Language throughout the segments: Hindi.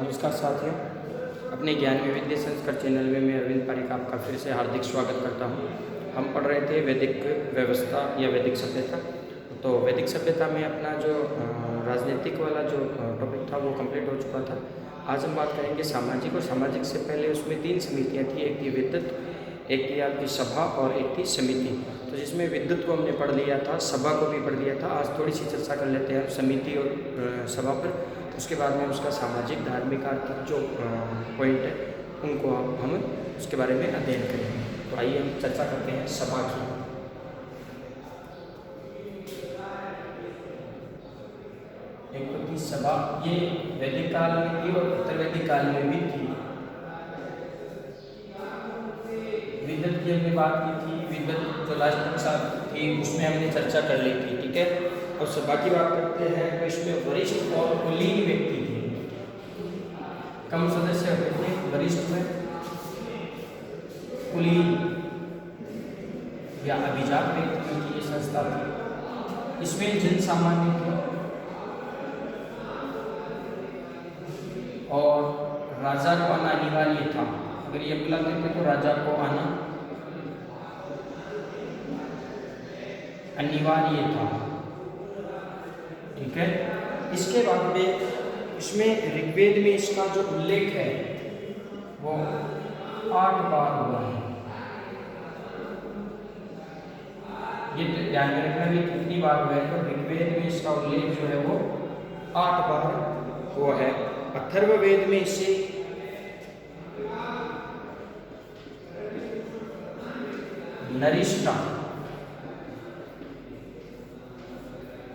नमस्कार साथियों, अपने ज्ञान विविध संस्कार चैनल में मैं अरविंद पारिक आपका फिर से हार्दिक स्वागत करता हूँ। हम पढ़ रहे थे वैदिक व्यवस्था या वैदिक सभ्यता। तो वैदिक सभ्यता में अपना जो राजनीतिक वाला जो टॉपिक था वो कंप्लीट हो चुका था। आज हम बात करेंगे सामाजिक, और सामाजिक से पहले उसमें 3 समितियाँ थी। एक थी विद्युत, एक थी आपकी सभा और एक थी समिति। तो जिसमें विद्युत को हमने पढ़ लिया था, सभा को भी पढ़ लिया था। आज थोड़ी सी चर्चा कर लेते हैं समिति और सभा पर। उसके बाद में उसका सामाजिक धार्मिक आर्थिक जो पॉइंट है उनको हम उसके बारे में अध्ययन करेंगे। तो आइए हम चर्चा करते हैं सभा की। एक तो थी सभा, ये वैदिक काल में थी और उत्तर वैदिक काल में भी थी। विद्युत की हमने बात की थी, विद्युत जो लास्ट कक्षा थी उसमें हमने चर्चा कर ली थी, ठीक है। और सभा की बात करते हैं तो इसमें वरिष्ठ और कुलीन व्यक्ति थे। कम सदस्य होते थे, वरिष्ठ में कुलीन या अभिजात व्यक्ति की ये संस्था थी। इसमें जन सामान्य थे और राजा को आना अनिवार्य था। अगर ये बुलाते थे तो राजा को आना अनिवार्य था, ठीक है। इसके बाद में इसमें ऋग्वेद में इसका जो उल्लेख है वो 8 बार हुआ है। ये ध्यान में रखना भी कितनी बार हुआ है, तो ऋग्वेद में इसका उल्लेख जो है वो 8 बार हुआ है। अथर्ववेद में इसे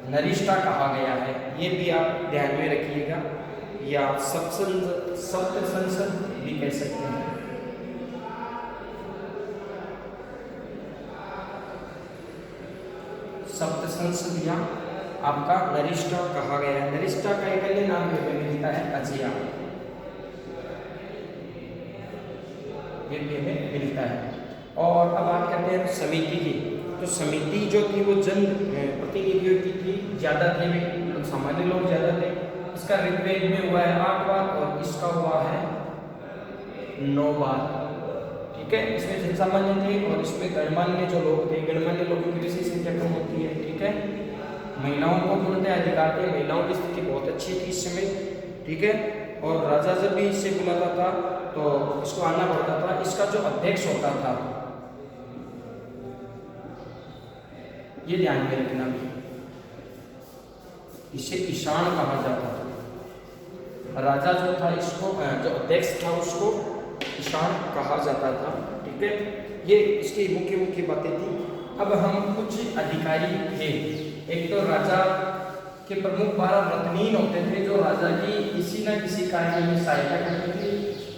नरिष्ठा कहा गया है, ये भी आप ध्यान में रखिएगा। या सप्त संसद भी कह सकते हैं। सप्त संसद या आपका नरिष्ठा कहा गया है। नरिष्ठा का एक अन्य नाम भी मिलता है अजिया, ये भी हमें मिलता है। और अब बात करते हैं समिति की। तो समिति जो थी वो जन प्रतिनिधियों की थी, ज़्यादा थे, सामान्य लोग ज़्यादा थे। इसका ऋग्वेद में हुआ है 8 बार और इसका हुआ है 9 बार, ठीक है। इसमें जन सामान्य थे और इसमें गणमान्य जो लोग थे, गणमान्य लोगों की विशेष संख्या कम होती है, ठीक है। महिलाओं को पूर्णतः अधिकार थे, महिलाओं की स्थिति बहुत अच्छी थी इस समय, ठीक है। और राजा जब भी इससे बुलाता था तो इसको आना पड़ता था। इसका जो अध्यक्ष होता था, ये ध्यान में रखना, इसे ईशान कहा जाता था। राजा जो था, इसको जो अध्यक्ष था उसको ईशान कहा जाता था, ठीक है। ये इसकी मुख्य मुख्य बातें थी। अब हम कुछ अधिकारी थे। एक तो राजा के प्रमुख 12 रत्नीन होते थे जो राजा की किसी न किसी कार्य में सहायता करते थे।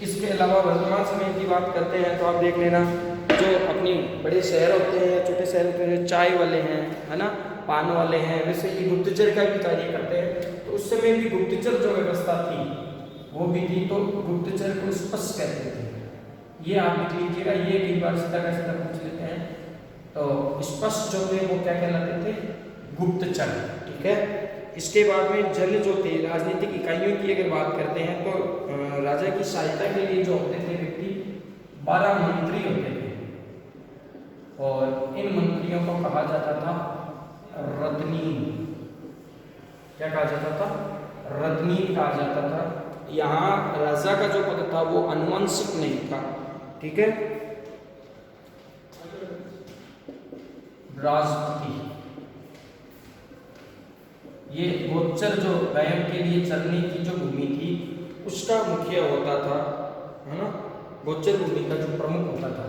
इसके अलावा वर्तमान समय की बात करते हैं तो आप देख लेना, जो अपनी बड़े शहर होते हैं या छोटे शहर होते हैं, चाय वाले हैं, है ना, पान वाले हैं, वैसे ही गुप्तचर का भी कार्य करते हैं। तो उस समय भी गुप्तचर जो व्यवस्था थी वो भी थी, तो गुप्तचर को स्पष्ट कहते थे। ये आप लिख लीजिएगा, ये कई बार सीधा का सीधा पूछ लेते हैं। तो स्पष्ट जो थे वो क्या कहलाते थे? गुप्तचर, ठीक है। इसके बाद में जन जो थे, राजनीतिक इकाइयों की अगर बात करते हैं तो राजा की सहायता के लिए जो होते थे व्यक्ति 12 मंत्री होते थे और इन मंत्रियों को कहा जाता था रत्नीन। क्या कहा जाता था? रत्नीन कहा जाता था। यहाँ राजा का जो पद था वो आनुवंशिक नहीं था, ठीक है। राजपति, ये गोचर जो गायों के लिए चरने की जो भूमि थी उसका मुखिया होता था, है ना, गोचर भूमि का जो प्रमुख होता था,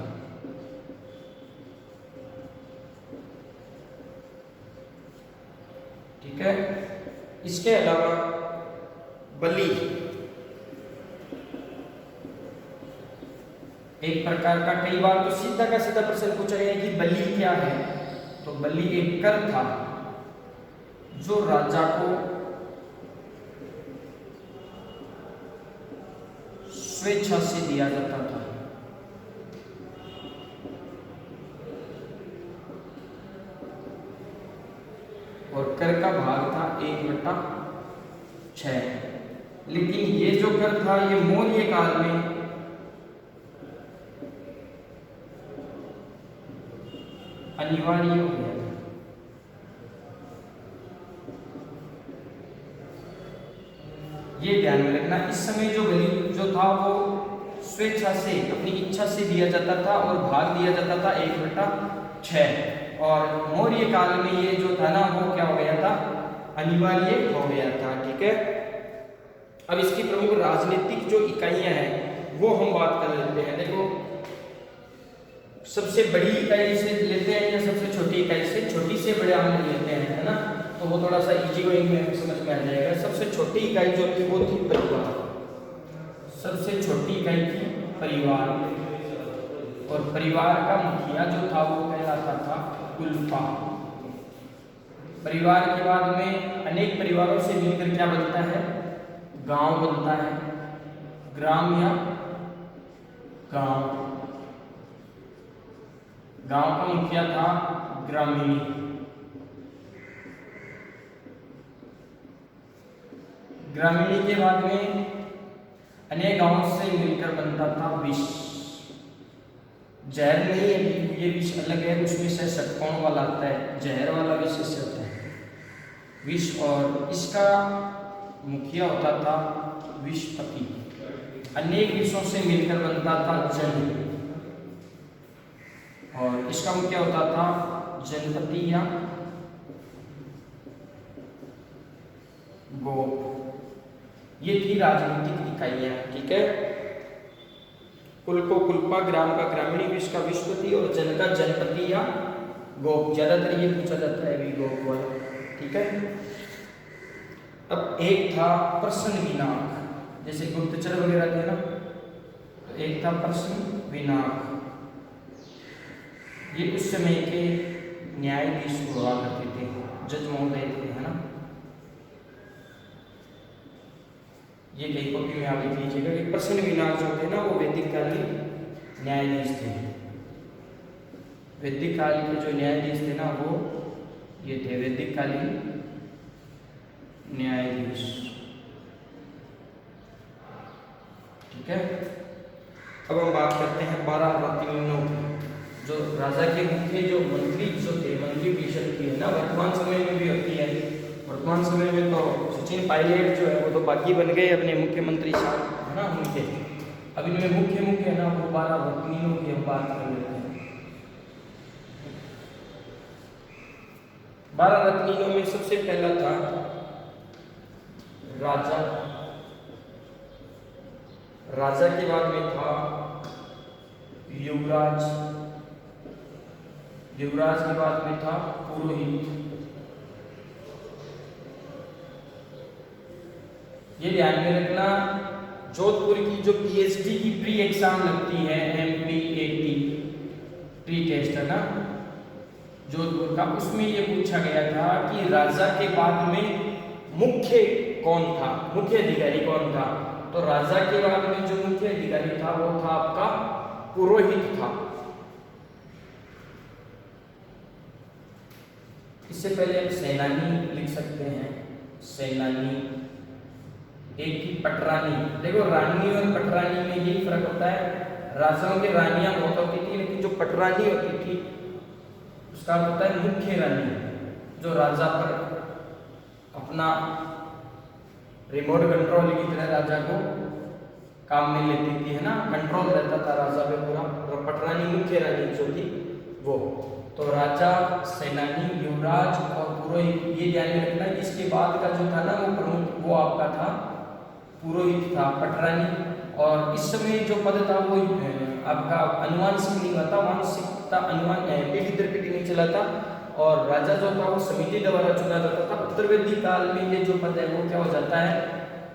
ठीक है। इसके अलावा बलि एक प्रकार का, कई बार तो सीधा का सीधा प्रश्न पूछा गया कि बलि क्या है। तो बलि एक कर था जो राजा को स्वेच्छा से दिया जाता था। और कर का भाग था 1/6। लेकिन ये जो कर था ये मौर्य काल में अनिवार्य हो गया था। ये ध्यान में रखना। इस समय जो बलि जो था वो स्वेच्छा से, अपनी इच्छा से दिया जाता था और भाग दिया जाता था 1/6। और मौर्य काल में ये जो था ना वो क्या हो गया था, अनिवार्य हो गया था। ठीक है, अब इसकी प्रमुख राजनीतिक जो इकाइयां हैं वो हम बात कर लेते हैं। देखो, सबसे बड़ी इकाई से लेते हैं या सबसे छोटी इकाई से? छोटी से बड़े हम लेते हैं, है ना, तो वो थोड़ा सा इजी गोइंग में समझ में आ जाएगा। सबसे छोटी इकाई जो थी वो थी परिवार। सबसे छोटी इकाई थी परिवार, और परिवार का मुखिया जो था वो कहलाता था कुलपा। परिवार के बाद में अनेक परिवारों से मिलकर क्या बनता है? गांव बनता है, ग्राम या गांव। गांव का मुखिया था ग्रामीणी। ग्रामीणी के बाद में अनेक गांवों से मिलकर बनता था विष। जहर नहीं है, ये विष अलग है, उसमें से षटकोण वाला आता है, जहर वाला विष से होता है विष। और इसका मुखिया होता था विषपति। अनेक विषयों से मिलकर बनता था जन, और इसका मुखिया होता था जनपति या गोप। ये थी राजनीतिक इकाइयां। ठीक है, कुल को कुलपा, ग्राम का ग्रामीणी, विष का विषपति और जन का जनपति या गोप। ज्यादातर ये पूछा जाता है भी गोप वाला। ठीक है, अब एक था प्रश्न विनाक, जैसे गुप्तचर वगैरह थे ना, तो एक था प्रश्न विनाक। ये उस समय के न्यायाधीश हुआ करते थे, जज महोदय थे, है ना। ये कई कॉपी में आप लिख लीजिएगा कि प्रश्न विनाक जो थे ना वो वैदिक कालीन न्यायाधीश थे। वैदिक काल के जो न्यायाधीश थे ना वो ये थे वैदिक कालीन न्यायाधीश। ठीक है, अब हम बात करते हैं 12 रत्नों की। जो राजा के मुख्य जो मंत्री जो थे, मंत्री परिषद की है ना, वर्तमान समय में भी होती है। वर्तमान समय में तो सचिन पायलट जो है वो तो बाकी बन गए अपने मुख्यमंत्री साहब, है ना, उनके। अब इनमें मुख्य है ना वो 12 रत्नों की हम बात कर लेते हैं। 12 रत्नों में सबसे पहला था राजा। राजा के बाद में था युवराज। युवराज के बाद में था पुरोहित। ये ध्यान में रखना, जोधपुर की जो पीएचडी की प्री एग्जाम लगती है, MPAT प्री टेस्ट, है ना, जोधपुर का, उसमें ये पूछा गया था कि राजा के बाद में मुख्य कौन था, मुख्य अधिकारी कौन था। तो राजा के बाद में जो मुख्य अधिकारी था वो था आपका पुरोहित था। इससे पहले आप सेनानी लिख सकते हैं, सेनानी। एक की पटरानी। देखो, रानी और पटरानी में यही फर्क होता है। राजाओं की रानियां बहुत होती थी, लेकिन जो पटरानी होती थी उसका होता है मुख्य रानी, जो राजा पर अपना रिमोट कंट्रोल की तरह राजा को काम में लेती थी, है ना, कंट्रोल रहता था राजा पे पूरा। और पटरानी मुख्य रानी जो थी वो। तो राजा, सेनानी, युवराज और पुरोहित, ये ध्यान में रखना। इसके बाद का जो था ना वो प्रमुख, वो आपका था पुरोहित था, पटरानी। और इस समय जो पद था वो आपका अनुवांशिक नहीं हुआ था, वांशिकता अनुमान पीढ़ी दर पीढ़ी नहीं चला था। और राजा जो था वो समिति द्वारा चुना जाता था। उत्तरवैदिक काल में ये जो पद है वो क्या हो जाता है,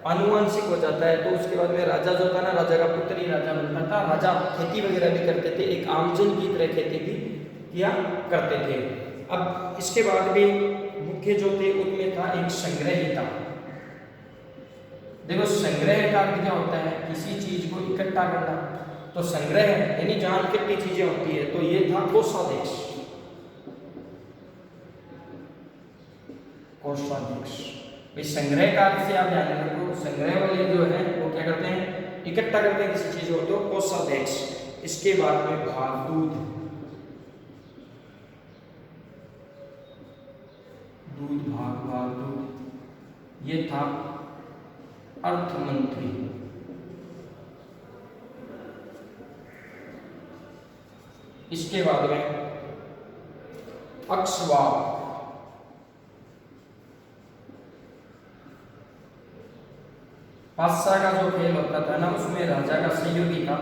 अनुवांशिक हो जाता है। तो उसके बाद में राजा जो था ना, राजा का पुत्र ही राजा बनता था। राजा खेती वगैरह भी करते थे, एक आमजन की तरह खेती भी किया करते थे। अब इसके बाद भी मुख्य जो थे उनमें था एक संग्रहिता। देखो, संग्रह का अर्थ क्या होता है, किसी चीज को इकट्ठा करना। तो संग्रह यानी जहां इकट्ठी चीजें होती है, तो ये था कोषाध्यक्ष। कोषाध्यक्ष भाई संग्रह कार्य से आप ध्यान रखो, संग्रह वाले जो है वो क्या करते हैं, इकट्ठा करते हैं किसी चीज को, तो कोषाध्यक्ष। इसके बाद में भाग दूध, दूध भाग दूध, ये था अर्थ मंत्री। इसके बाद में अक्षवाक, पासा का जो खेल होता था ना उसमें राजा का सहयोगी था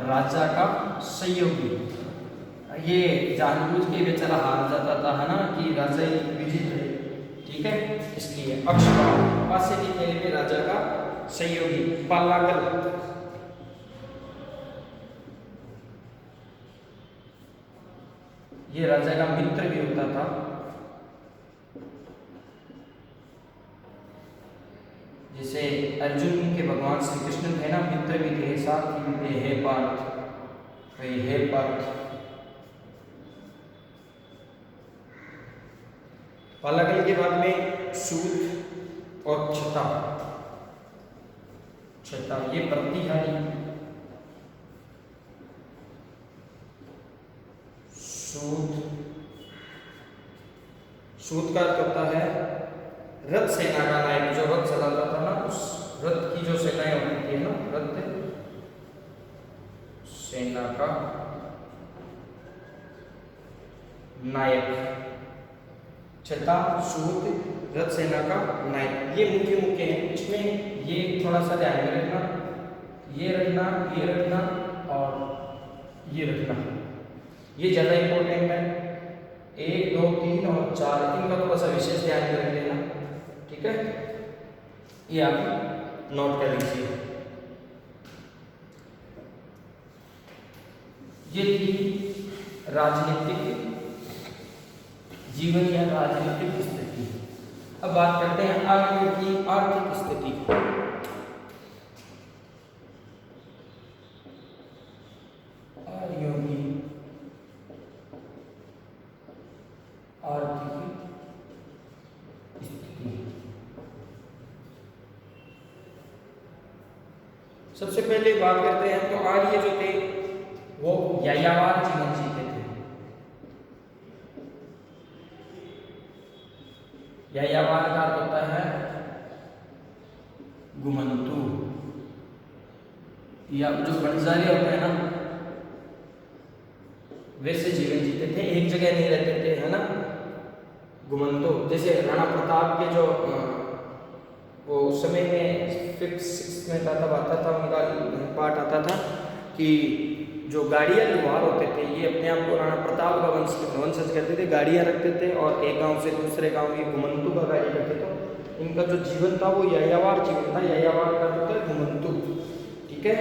राजा का सहयोगी। ये जानबूझ के बेचारा हार जाता था है ना कि राजा ही विजित है, ठीक है, इसलिए अक्षवाक पासे के खेल में राजा का सहयोगी। पालाकल, ये राजा का मित्र भी होता था। जैसे अर्जुन के भगवान श्री कृष्ण थे ना, मित्र भी थे, साथ भी थे, हे पार्थ, भाई हे पार्थ। पालाकल के बाद में सूत और छता, छता ये प्रतिहारी, सूत का अर्थ होता है रथ सेना का नायक, जो रथ चलाता था ना, उस रथ की जो सेनाएं होती थी ना, रथ सेना का नायक। छता, सूत, रथ सेना का नायक, ये मुख्य मुख्य हैं। इसमें ये थोड़ा सा ध्यान में रखना, ये रखना, ये रखना और ये रखना, ये ज्यादा इंपॉर्टेंट है। 1 2 3 और 4 इनका थोड़ा सा विशेष ध्यान में रख लेना, ठीक है, ये आप नोट कर लीजिए। ये थी राजनीतिक जीवन या राजनीतिक स्थिति। अब बात करते हैं आर्यों की आर्थिक स्थिति। आर्यों की आर्थिक स्थिति, सबसे पहले बात करते हैं तो आर्य जो थे वो यायावर जीवन जीते थे। यायावर का अर्थ होता है घुमंतु, या जो बंजारी होते हैं ना वैसे जीवन जीते थे, एक जगह नहीं रहते थे, है ना, घुमंतु। जैसे राणा प्रताप के जो वो उस समय में 5th 6th में था, तब आता था उनका पाठ आता था कि जो गाड़ियाँ लोहार होते थे ये अपने आप को राणा प्रताप का वंशज करते थे, गाड़ियाँ रखते थे और एक गांव से दूसरे गांव ये घुमंतु का कार्य करते थे। इनका जो जीवन था वो यायावर जीवन था, यायावर का होता है घुमंतु, ठीक है।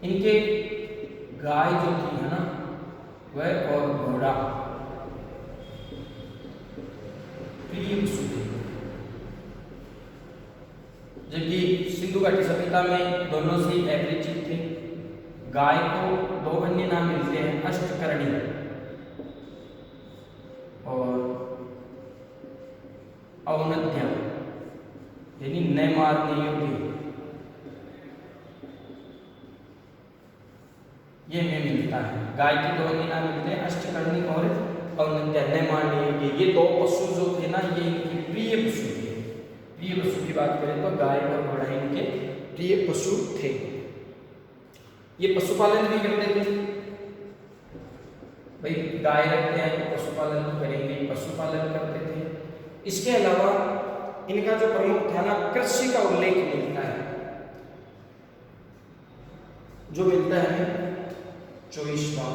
इनके गाय जो थी है ना वह और घोड़ा प्रिय पशु थे, जबकि सिंधु घाटी सभ्यता में दोनों से अपरिचित थे। गाय को 2 अन्य नाम मिलते हैं, अष्टकर्णी और औनध्या, यानी न मारने योग्य, ये में मिलता है। गाय के 2 अन्य नाम मिलते हैं, अष्टकर्णी और औनध्या, न मारने योग्य। ये 2 पशु जो थे ना ये इनके प्रिय पशु थे। प्रिय पशु की बात करें तो गाय और घोड़ा इनके प्रिय पशु थे। ये पशुपालन भी करते थे, भाई गाय रखते हैं तो पशुपालन तो करेंगे, पशुपालन करते थे। इसके अलावा इनका जो प्रमुख था ना कृषि का उल्लेख मिलता है, जो मिलता है 24वां।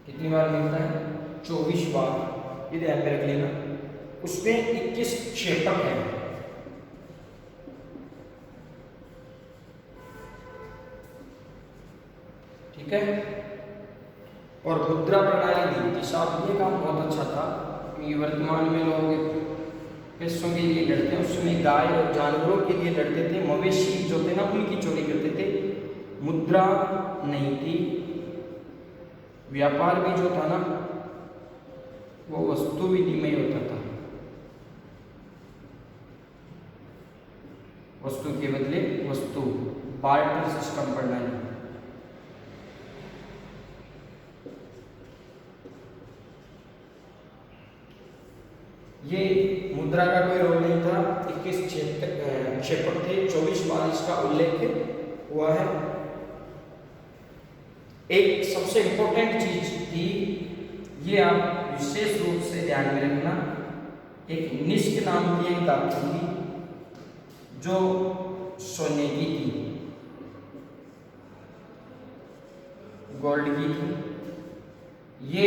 कितनी बार मिलता है? 24 बार, ये ध्यान में रख लेना। उसमें 21 क्षेपक है, ठीक है। और मुद्रा प्रणाली दी थी साहब, ये काम बहुत अच्छा था। ये वर्तमान में लोग पैसों के लिए लड़ते हैं, उसमें गाय और जानवरों के लिए लड़ते थे, मवेशी जो थे ना उनकी चोरी करते थे। मुद्रा नहीं थी। व्यापार भी जो था ना वो वस्तु विनिमय होता था, वस्तु के बदले वस्तु, बार्टर सिस्टम प्रणाली। ये मुद्रा का कोई रोल नहीं था। 21 क्षेपक थे, 24 बार इसका उल्लेख हुआ है। एक सबसे इंपॉर्टेंट चीज थी, ये आप विशेष रूप से ध्यान में रखना, एक निष्क नाम की एक धातु थी जो सोने की थी, गोल्ड की थी। ये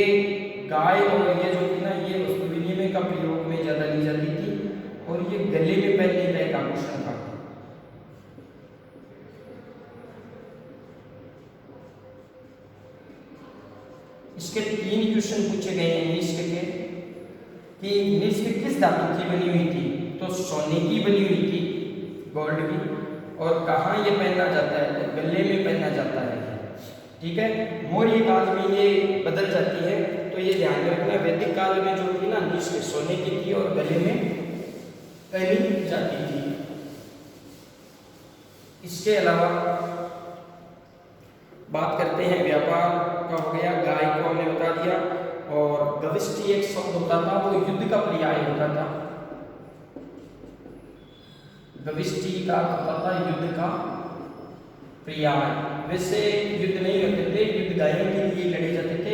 गाय और ये जो थी ना ये वस्तु विनिमय का प्रयोग में ज्यादा ली जाती थी, और ये गले में पहनने का एक आभूषण था। इसके 3 क्वेश्चन पूछे गए हैं निष्क के, कि निष्क किस धातु की बनी हुई थी, तो सोने की बनी हुई थी, गोल्ड की। और कहाँ ये पहना जाता है, तो गले में पहना जाता है। ठीक है। मौर्य काल में ये बदल जाती है, तो ये ध्यान रखना। वैदिक काल में जो थी ना निष्क सोने की थी और गले में पहनी जाती थी। इसके अलावा बात करते हैं व्यापार का, हो गया, गाय को हमने बता दिया। और गविष्टि एक शब्द होता था, वो युद्ध का पर्याय होता था। गविष्टि का होता था युद्ध का पर्याय। वैसे युद्ध नहीं होते थे, युद्ध गायों के लिए लड़े जाते थे,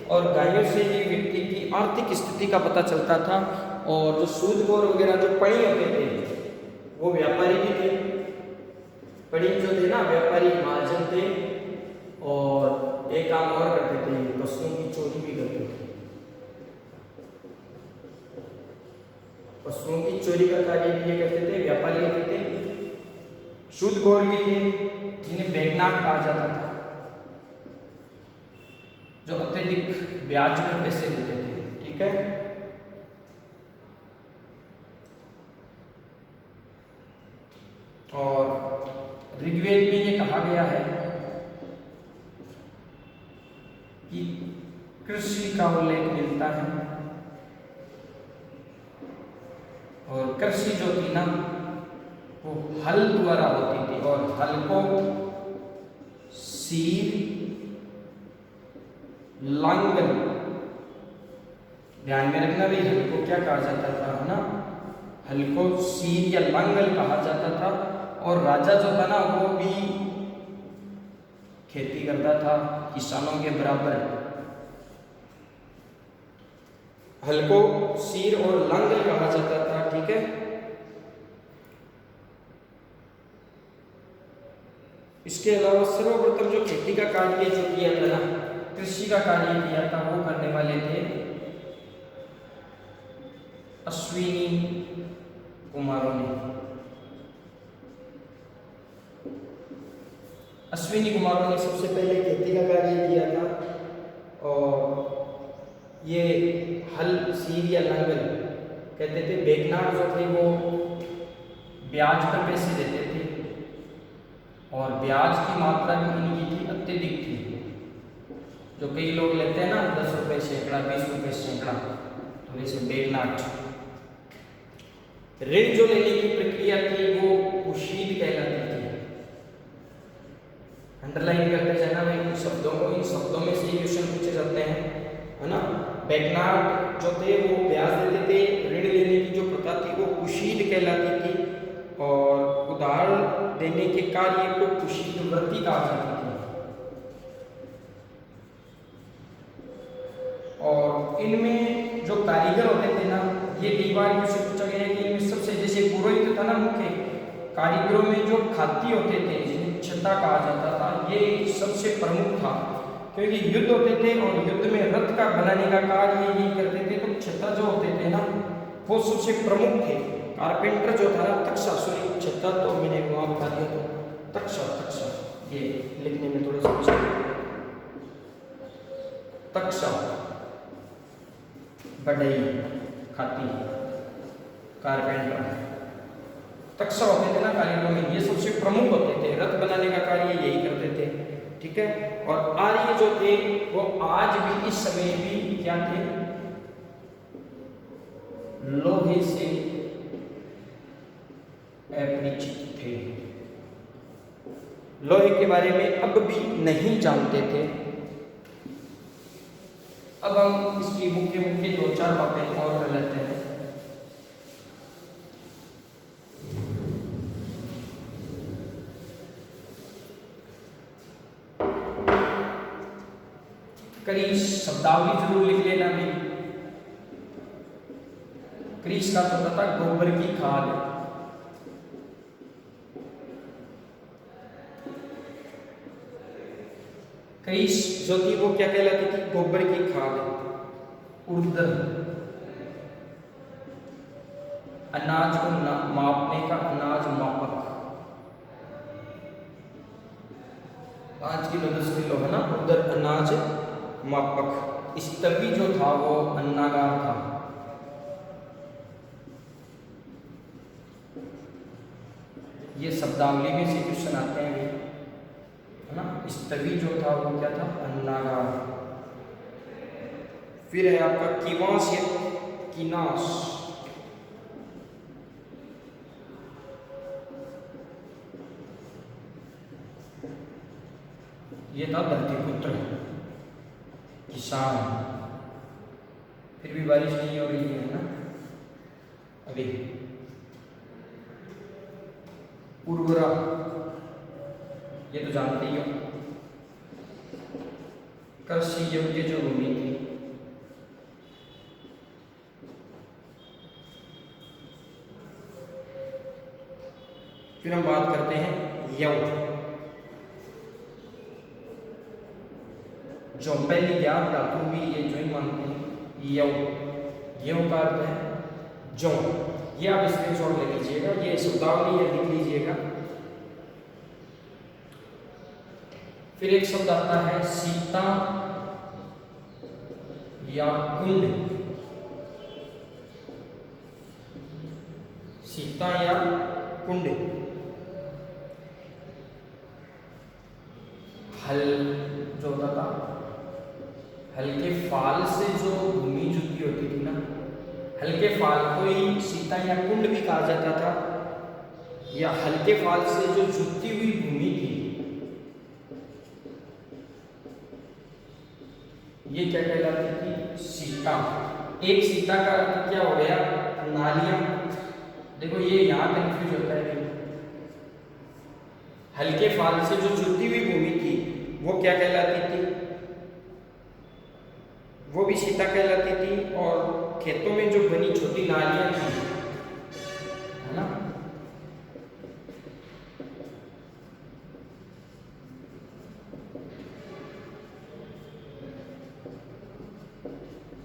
और गायों से ही व्यक्ति की आर्थिक स्थिति का पता चलता था। और जो सूदखोर वगैरह जो पड़ी होते थे वो व्यापारी भी थे। पड़ी जो थे ना व्यापारी महाजन थे, और एक काम और करते थे, पशुओं की चोरी भी करते थे। पशुओं की चोरी का कार्य भी ये करते थे, व्यापारी करते थे। सूदखोर भी थे जिन्हें बेगनाक कहा जाता था, जो अत्यधिक ब्याज पर पैसे देते थे। ठीक है। और ऋग्वेद में ये कहा गया है कि कृषि का उल्लेख मिलता है, और कृषि जो थी ना वो हल द्वारा होती थी, और हल को सीर, लांगल, ध्यान में रखना भाई, हल को क्या कहा जाता था, है ना, हल को सीर या लांगल कहा जाता था। और राजा जो था ना वो भी खेती करता था किसानों के बराबर। हल को सीर और लांगल कहा जाता था। ठीक है। इसके अलावा सर्वप्रथम जो खेती का कार्य जो किया था ना, कृषि का कार्य किया था, वो करने वाले थे अश्विनी कुमारों ने। अश्विनी कुमारों ने सबसे पहले खेती का कार्य किया था, और ये हल, सीर या लांगल कहते थे। बेगनार जो थे वो ब्याज पर पैसे देते थे, और ब्याज की मात्रा भी उनकी थी अत्यधिक थी। जो कई लोग लेते हैं ना 10 रुपये सैकड़ा, 20 रुपये सैकड़ा, तो वैसे बेगनाट। ऋण जो लेने की प्रक्रिया थी वो उशीद कहलाती थी। अंडरलाइन करते जाना भाई इन शब्दों को, इन शब्दों में से क्वेश्चन पूछे जाते हैं, है ना। बेगनाट जो थे वो ब्याज देते थे, ऋण लेने की जो प्रथा थी वो कुशीद कहलाती थी, और उधार देने के कार्य को कुशीद वृत्ति कहा जाती थी। और इनमें जो कारीगर होते थे ना, ये कई बार क्वेश्चन पूछा गया है कि इनमें सबसे, जैसे पुरोहित था ना मुख्य, कारीगरों में जो खाती होते थे जिन्हें छत्ता कहा जाता था, ये सबसे प्रमुख था। क्योंकि युद्ध होते थे और युद्ध में रथ का बनाने का कार्य यही करते थे, तो छत्ता जो होते थे ना वो सबसे प्रमुख थे। कारपेंटर जो था ना, तक्षा, सॉरी छत्ता तो मैंने वहाँ बता दिया, तो तक्षा, ये लिखने में थोड़ा सा तक्षा, बढ़ई, खाती, कारपेंटर, तक्षा होते थे ना कारीगरों में, ये सबसे प्रमुख होते थे, रथ बनाने का कार्य यही करते थे, ठीक है। और आर्य जो थे वो आज भी, इस समय भी क्या थे, लोहे से अपरिचित थे, लोहे के बारे में अब भी नहीं जानते थे। अब हम इसकी मुख्य मुख्य दो चार बातें और कर लेते हैं। क्रीस शब्दावली जरूर लिख लेना भी। क्रीस का तो पता गोबर की खाद, क्रीस जो थी वो क्या कहलाती थी, गोबर की खाद। उर्दन, अनाज को मापने का अनाज मापक, 5 किलो 10 किलो है ना, उधर अनाज मापक। स्तवी जो था वो अन्नागार था। ये शब्दावली में से क्वेश्चन आते हैं है ना। स्तवी जो था वो क्या था, अन्नागार। फिर है आपका कीवास या कीनास, ये था धरतीपुत्र, किसान। फिर भी बारिश नहीं हो रही है ना अभी। उर्वरा, ये तो जानते ही हो, कृषि योग्य जो भूमि थी। फिर हम बात करते हैं यव, जो पहली ज्ञात धातु भी ये जो ही मानते हैं। यव, यव का अर्थ है जो। ये आप स्क्रीनशॉट ले लीजिएगा, ये शब्दावली ये लिख लीजिएगा। फिर एक शब्द आता है सीता या कुंड, सीता या कुंड। हल जो होता था, हल्के फाल से जो भूमि जुती होती थी ना, हल्के फाल को ही सीता या कुंड भी कहा जाता था, या हल्के फाल से जो जुती हुई भूमि थी, ये क्या कहलाती थी, सीता। एक सीता का अर्थ क्या हो गया, नालियां। देखो ये यहां कंफ्यूज होता है। हल्के फाल से जो जुती हुई भूमि थी वो क्या कहलाती थी, वो भी सीता कहलाती थी। और खेतों में जो बनी छोटी नालियां थी है ना,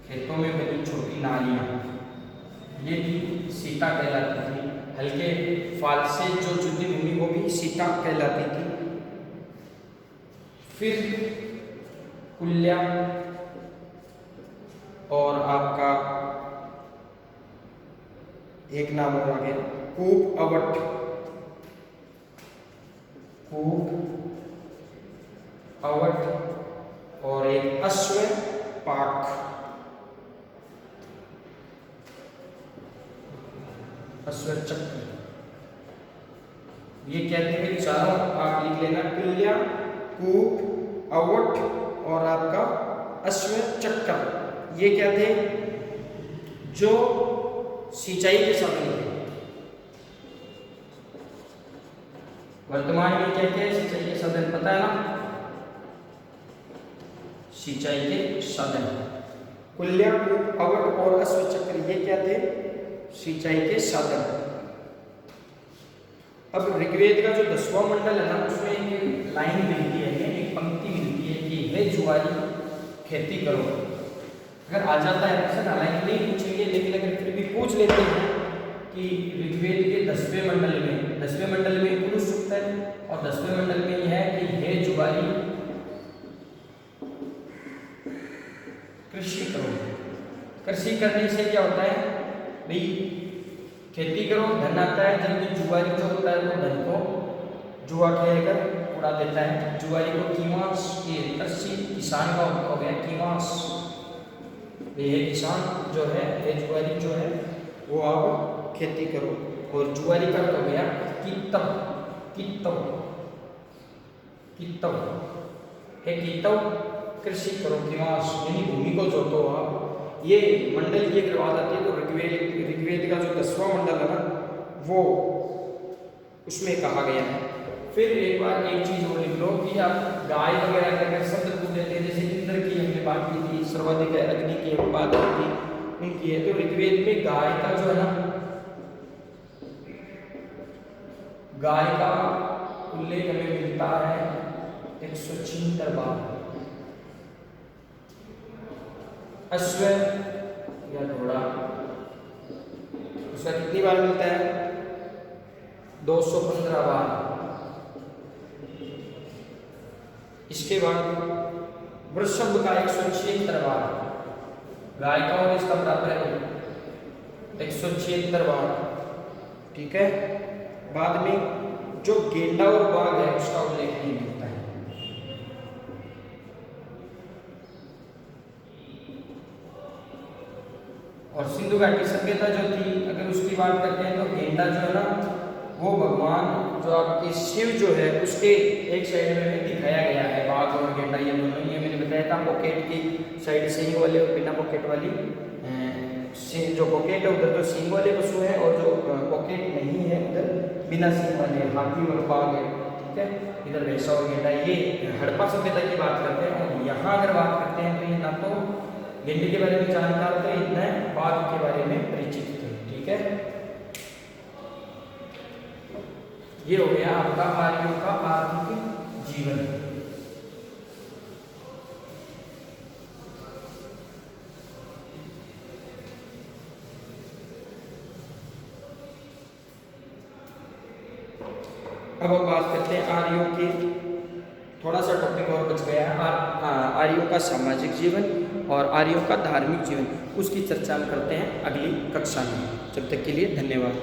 खेतों में बनी छोटी नालियां, ये भी सीता कहलाती थी। हल्के फाल से जो जुती भूमि वो भी सीता कहलाती थी। फिर कुल्या और आपका एक नाम और आ गया कूप अवट, कूप अवट। और एक अश्व पाक, अश्व चक्र। ये कहते हैं चारों आप लिख लेना, कुल्या, कूप, अवट और आपका अश्व चक्र। ये क्या थे, जो सिंचाई के साधन थे। वर्तमान में क्या क्या है सिंचाई के साधन, पता है ना, सिंचाई के साधन। कुल्या, कूप, अवट और अश्व चक्र ये क्या थे, सिंचाई के साधन। अब ऋग्वेद का जो 10वां मंडल है ना, उसमें एक लाइन मिलती है, एक पंक्ति मिलती है कि हे जुआरी खेती करो। अगर आ जाता है क्वेश्चन, हालांकि नहीं पूछेंगे लेकिन अगर फिर भी पूछ लेते हैं कि ऋग्वेद के 10वें मंडल में, 10वें मंडल में पुरुष सूक्त है और 10वें मंडल में यह है कि हे जुआरी कृषि करने से क्या होता है भाई, खेती करो धन आता है, जबकि जुआरी जो होता है वो धन को जुआ खेलकर उड़ा देता है। जुआरी को कीवास, ये कृषि किसान का हो गया कीवास, ये किसान जो है, ये जुआरी जो है वो आप खेती करो। और जुआरी का हो गया कित्तव, कित्तव, कित्तव है, कित्तव कृषि करो कीवास, यानी भूमि को जोतो आप। ये मंडल की एक बात आती है, तो ऋग्वेद का जो 10वां मंडल है ना, वो उसमें कहा गया है। फिर एक बार एक चीज और लिख लो कि आप गाय वगैरह के शब्द पूछ देते हैं, जैसे इंद्र की हमने बात की थी, सर्वाधिक अग्नि की हम बात की थी, उनकी है। तो ऋग्वेद में गाय का जो है ना, गाय का उल्लेख हमें मिलता है 176 बार। अश्व या घोड़ा, उसका कितनी बार मिलता है? 215 बार। इसके बाद वृषभ का 176 बार, गाय का और इसका बराबर है 176 बार, ठीक है। बाद में जो गेंडा और बाघ है उसका उल्लेख नहीं मिलता है। और सिंधु घाटी सभ्यता जो थी, अगर उसकी बात करते हैं तो गेंडा जो है ना, वो भगवान जो आपके शिव जो है उसके एक साइड में दिखाया गया है, बाघ और गेंडा ये दोनों। ये मैंने बताया था, पॉकेट की साइड सींग वाले और बिना पॉकेट वाली, जो पॉकेट है उधर तो सींग वाले पशु है, और जो पॉकेट नहीं है उधर बिना सींग वाले हाथी और बाघ है, ठीक है। इधर भैंसा और गेंडा, ये हड़प्पा सभ्यता की बात करते हैं। और यहाँ अगर बात करते हैं तो ये ना तो गेंडे के बारे में जानकार थे, इतना बाघ के बारे में परिचित थे, ठीक है। ये हो गया आपका आर्यों का आर्थिक जीवन। अब हम बात करते हैं आर्यों की, थोड़ा सा टॉपिक और बच गया है, आर्यों का सामाजिक जीवन और आर्यों का धार्मिक जीवन, उसकी चर्चा हम करते हैं अगली कक्षा में। जब तक के लिए धन्यवाद।